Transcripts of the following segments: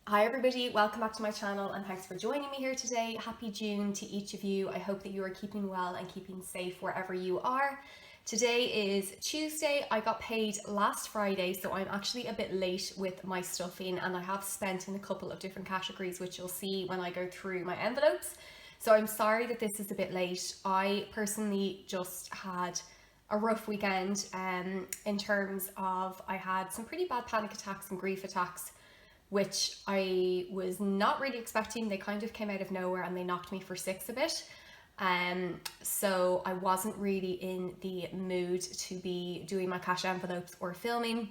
Hi everybody, welcome back to my channel and thanks for joining me here today. Happy June to each of you. I hope that you are keeping well and keeping safe wherever you are. Today is Tuesday. I got paid last Friday, so I'm actually a bit late with my stuffing and I have spent in a couple of different categories, which you'll see when I go through my envelopes. So I'm sorry that this is a bit late. I personally just had a rough weekend in terms of I had some pretty bad panic attacks and grief attacks, which I was not really expecting. They kind of came out of nowhere and they knocked me for six a bit. So I wasn't really in the mood to be doing my cash envelopes or filming.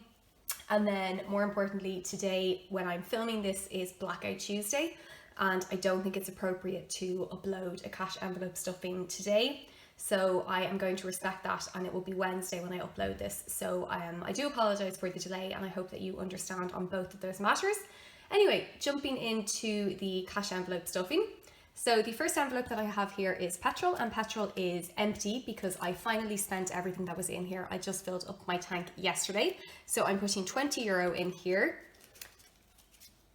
And then more importantly, today when I'm filming this is Blackout Tuesday, and I don't think it's appropriate to upload a cash envelope stuffing today. So I am going to respect that, and it will be Wednesday when I upload this. So I do apologise for the delay, and I hope that you understand on both of those matters. Anyway, jumping into the cash envelope stuffing. So the first envelope that I have here is petrol, and petrol is empty because I finally spent everything that was in here. I just filled up my tank yesterday. So I'm putting €20 in here.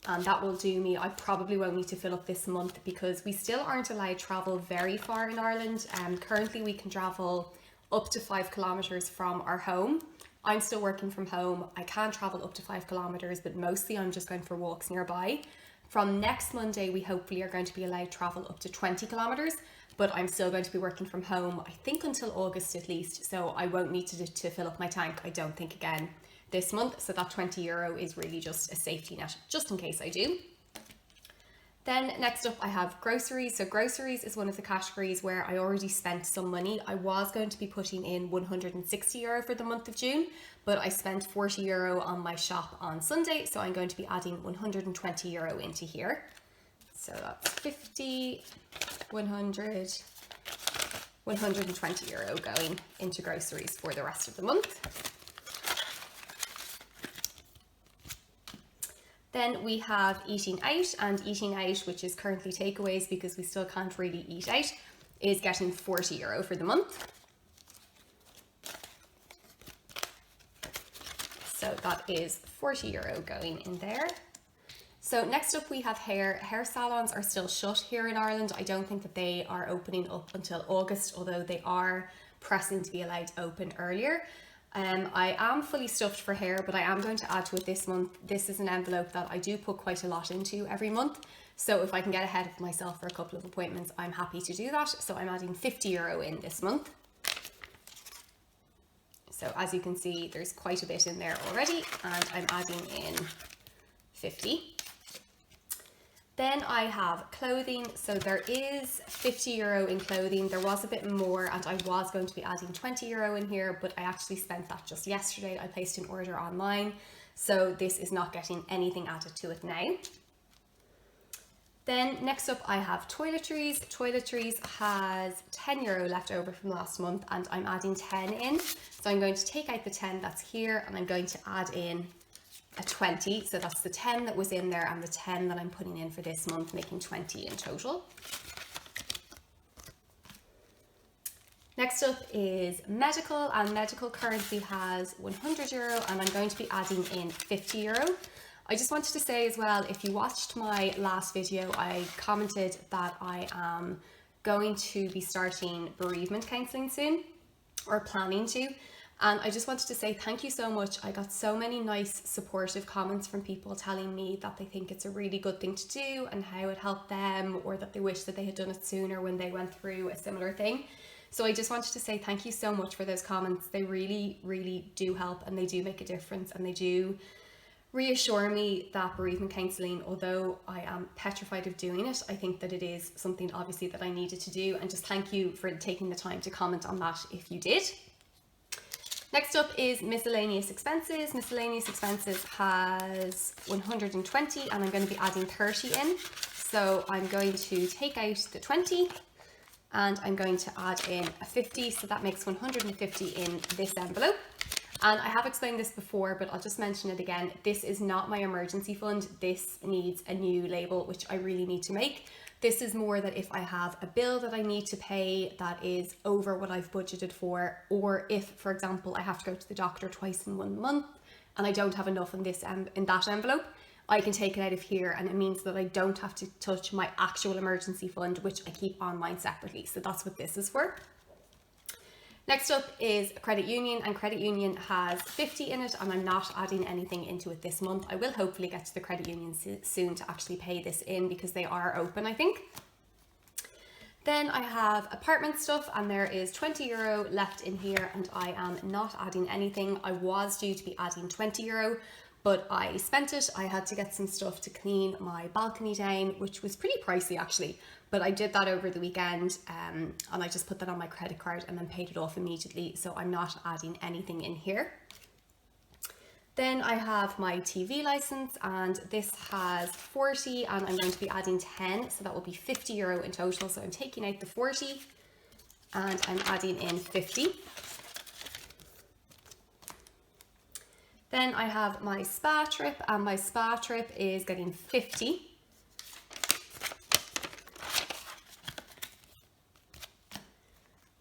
And that will do me. I probably won't need to fill up this month because we still aren't allowed to travel very far in Ireland. Currently we can travel up to 5 kilometers from our home. I'm still working from home. I can travel up to 5 kilometers, but mostly I'm just going for walks nearby. From next Monday, we hopefully are going to be allowed to travel up to 20 kilometers, but I'm still going to be working from home, I think until August at least. So I won't need to fill up my tank, I don't think, again this month. So that €20 is really just a safety net, just in case I do. Then next up I have groceries. So groceries is one of the categories where I already spent some money. I was going to be putting in €160 for the month of June, but I spent €40 on my shop on Sunday. So I'm going to be adding €120 into here. So that's 50, 100, €120 going into groceries for the rest of the month. Then we have eating out, and eating out, which is currently takeaways because we still can't really eat out, is getting €40 for the month. So that is €40 going in there. So next up we have hair. Hair salons are still shut here in Ireland. I don't think that they are opening up until August, although they are pressing to be allowed to open earlier. I am fully stuffed for hair, but I am going to add to it this month. This is an envelope that I do put quite a lot into every month. So if I can get ahead of myself for a couple of appointments, I'm happy to do that. So I'm adding €50 in this month. So as you can see, there's quite a bit in there already, and I'm adding in 50. Then I have clothing. So there is €50 in clothing. There was a bit more, and I was going to be adding €20 in here, but I actually spent that just yesterday. I placed an order online, so this is not getting anything added to it now. Then next up I have toiletries. Toiletries has €10 left over from last month, and I'm adding 10 in. So I'm going to take out the 10 that's here, and I'm going to add in a 20. So that's the 10 that was in there and the 10 that I'm putting in for this month, making 20 in total. Next up is medical, and medical currently has €100, and I'm going to be adding in €50. I just wanted to say as well, if you watched my last video, I commented that I am going to be starting bereavement counselling soon, or planning to. And I just wanted to say thank you so much. I got so many nice supportive comments from people telling me that they think it's a really good thing to do and how it helped them, or that they wish that they had done it sooner when they went through a similar thing. So I just wanted to say thank you so much for those comments. They really, really do help, and they do make a difference, and they do reassure me that bereavement counselling, although I am petrified of doing it, I think that it is something obviously that I needed to do, and just thank you for taking the time to comment on that if you did. Next up is miscellaneous expenses. Miscellaneous expenses has 120, and I'm going to be adding 30 in. So I'm going to take out the 20 and I'm going to add in a 50. So that makes 150 in this envelope. And I have explained this before, but I'll just mention it again. This is not my emergency fund. This needs a new label, which I really need to make. This is more that if I have a bill that I need to pay that is over what I've budgeted for, or if, for example, I have to go to the doctor twice in 1 month and I don't have enough in that envelope, I can take it out of here, and it means that I don't have to touch my actual emergency fund, which I keep on mine separately. So that's what this is for. Next up is credit union, and credit union has 50 in it, and I'm not adding anything into it this month. I will hopefully get to the credit union soon to actually pay this in because they are open, I think. Then I have apartment stuff, and there is 20 euro left in here, and I am not adding anything. I was due to be adding 20 euro, but I spent it. I had to get some stuff to clean my balcony down, which was pretty pricey actually, but I did that over the weekend, and I just put that on my credit card and then paid it off immediately, so I'm not adding anything in here. Then I have my TV license, and this has 40, and I'm going to be adding 10, so that will be 50 euro in total. So I'm taking out the 40 and I'm adding in 50. Then I have my spa trip, and my spa trip is getting 50.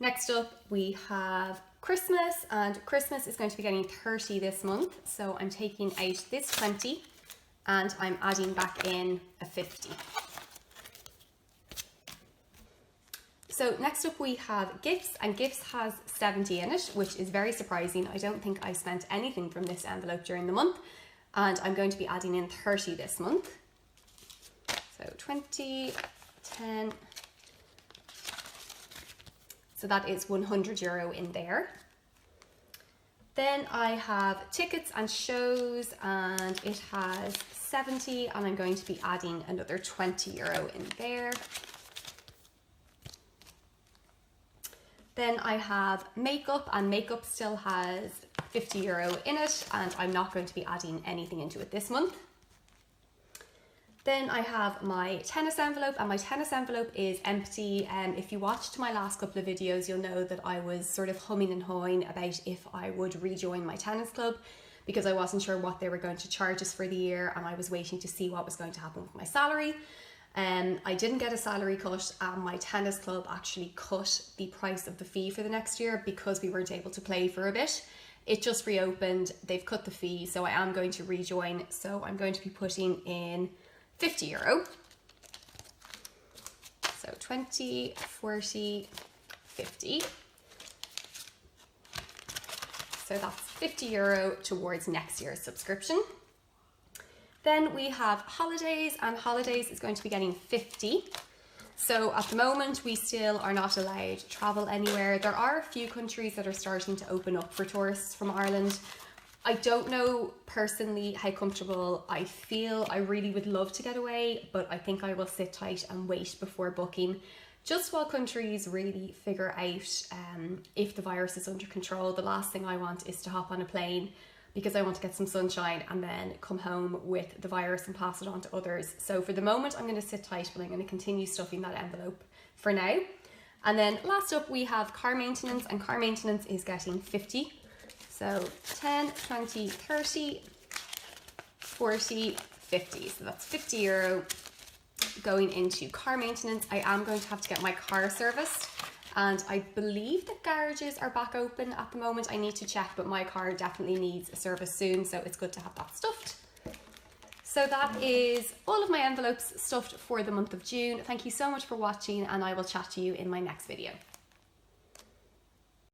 Next up we have Christmas, and Christmas is going to be getting 30 this month. So I'm taking out this 20 and I'm adding back in a 50. So next up we have gifts, and gifts has 70 in it, which is very surprising. I don't think I spent anything from this envelope during the month, and I'm going to be adding in 30 this month. So 20, 10, so that is 100 euro in there. Then I have tickets and shows, and it has 70, and I'm going to be adding another 20 euro in there. Then I have makeup, and makeup still has 50 euro in it, and I'm not going to be adding anything into it this month. Then I have my tennis envelope, and my tennis envelope is empty. If you watched my last couple of videos, you'll know that I was sort of humming and hawing about if I would rejoin my tennis club, because I wasn't sure what they were going to charge us for the year, and I was waiting to see what was going to happen with my salary. I didn't get a salary cut, and my tennis club actually cut the price of the fee for the next year because we weren't able to play for a bit. It just reopened, they've cut the fee, so I am going to rejoin. So I'm going to be putting in 50 euro. So 20, 40, 50. So that's 50 euro towards next year's subscription. Then we have holidays, and holidays is going to be getting 50. So at the moment, we still are not allowed to travel anywhere. There are a few countries that are starting to open up for tourists from Ireland. I don't know personally how comfortable I feel. I really would love to get away, but I think I will sit tight and wait before booking, just while countries really figure out if the virus is under control. The last thing I want is to hop on a plane because I want to get some sunshine and then come home with the virus and pass it on to others. So for the moment, I'm going to sit tight, but I'm going to continue stuffing that envelope for now. And then last up, we have car maintenance, and car maintenance is getting 50. So 10, 20, 30, 40, 50. So that's 50 euro going into car maintenance. I am going to have to get my car serviced, and I believe the garages are back open at the moment. I need to check, but my car definitely needs a service soon, so it's good to have that stuffed. So that is all of my envelopes stuffed for the month of June. Thank you so much for watching, and I will chat to you in my next video.